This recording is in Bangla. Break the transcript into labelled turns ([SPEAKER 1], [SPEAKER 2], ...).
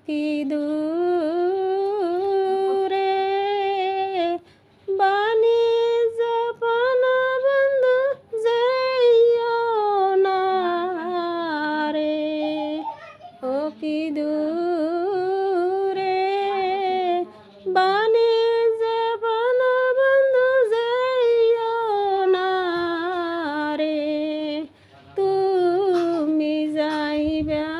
[SPEAKER 1] কি দূরে বাণী জপানা বন্ধু যাইও না রে ও কি দূরে বাণী জপানা বন্ধু যাইও না রে তুমি যাইবা